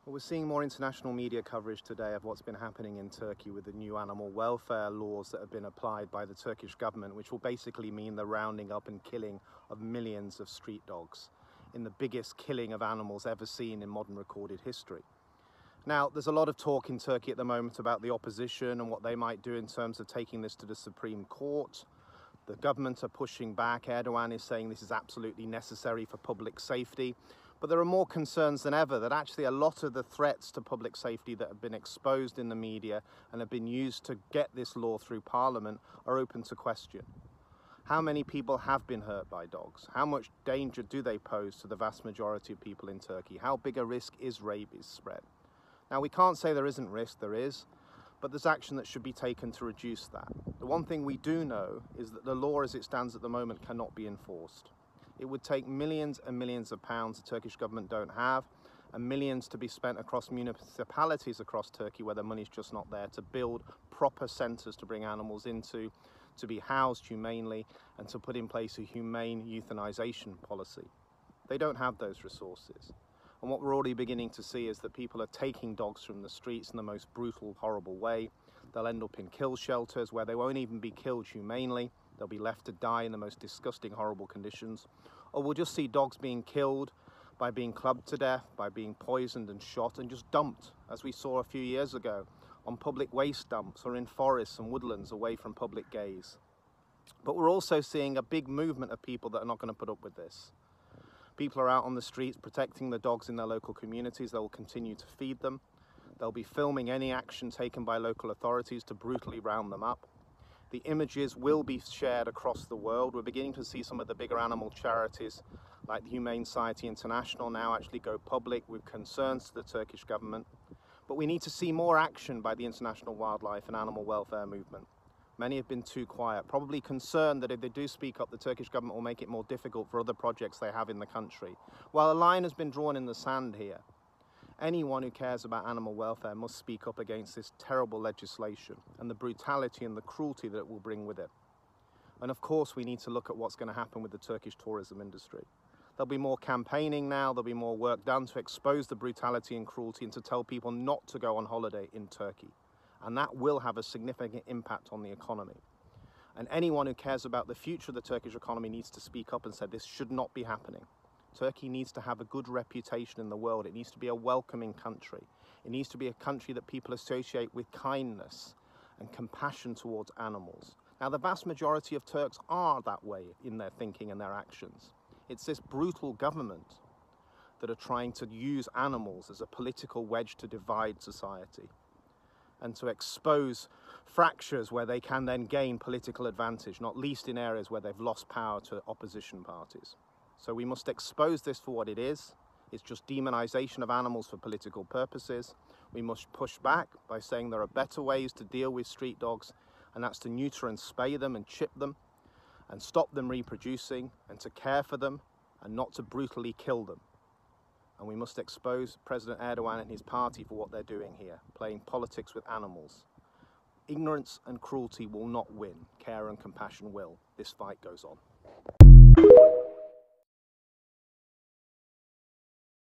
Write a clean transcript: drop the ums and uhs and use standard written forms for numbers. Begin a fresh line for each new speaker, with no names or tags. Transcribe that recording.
Well, we're seeing more international media coverage today of what's been happening in Turkey with the new animal welfare laws that have been applied by the Turkish government, which will basically mean the rounding up and killing of millions of street dogs in the biggest killing of animals ever seen in modern recorded history. Now, there's a lot of talk in Turkey at the moment about the opposition and what they might do in terms of taking this to the Supreme Court. The government are pushing back. Erdogan is saying this is absolutely necessary for public safety. But there are more concerns than ever that actually a lot of the threats to public safety that have been exposed in the media and have been used to get this law through Parliament are open to question. How many people have been hurt by dogs? How much danger do they pose to the vast majority of people in Turkey? How big a risk is rabies spread? Now, we can't say there isn't risk, there is, but there's action that should be taken to reduce that. The one thing we do know is that the law as it stands at the moment cannot be enforced. It would take millions and millions of pounds the Turkish government don't have, and millions to be spent across municipalities across Turkey where the money's just not there to build proper centres to bring animals into, to be housed humanely, and to put in place a humane euthanisation policy. They don't have those resources. And what we're already beginning to see is that people are taking dogs from the streets in the most brutal, horrible way. They'll end up in kill shelters where they won't even be killed humanely. They'll be left to die in the most disgusting, horrible conditions. Or we'll just see dogs being killed by being clubbed to death, by being poisoned and shot and just dumped, as we saw a few years ago, on public waste dumps or in forests and woodlands away from public gaze. But we're also seeing a big movement of people that are not going to put up with this. People are out on the streets protecting the dogs in their local communities. They will continue to feed them. They'll be filming any action taken by local authorities to brutally round them up. The images will be shared across the world. We're beginning to see some of the bigger animal charities like the Humane Society International now actually go public with concerns to the Turkish government. But we need to see more action by the international wildlife and animal welfare movement. Many have been too quiet, probably concerned that if they do speak up, the Turkish government will make it more difficult for other projects they have in the country. While a line has been drawn in the sand here, anyone who cares about animal welfare must speak up against this terrible legislation and the brutality and the cruelty that it will bring with it. And of course, we need to look at what's going to happen with the Turkish tourism industry. There'll be more campaigning now, there'll be more work done to expose the brutality and cruelty and to tell people not to go on holiday in Turkey. And that will have a significant impact on the economy. And anyone who cares about the future of the Turkish economy needs to speak up and say this should not be happening. Turkey needs to have a good reputation in the world. It needs to be a welcoming country. It needs to be a country that people associate with kindness and compassion towards animals. Now, the vast majority of Turks are that way in their thinking and their actions. It's this brutal government that are trying to use animals as a political wedge to divide society and to expose fractures where they can then gain political advantage, not least in areas where they've lost power to opposition parties. So we must expose this for what it is. It's just demonization of animals for political purposes. We must push back by saying there are better ways to deal with street dogs, and that's to neuter and spay them and chip them and stop them reproducing and to care for them and not to brutally kill them. And we must expose President Erdogan and his party for what they're doing here, playing politics with animals. Ignorance and cruelty will not win. Care and compassion will. This fight goes on.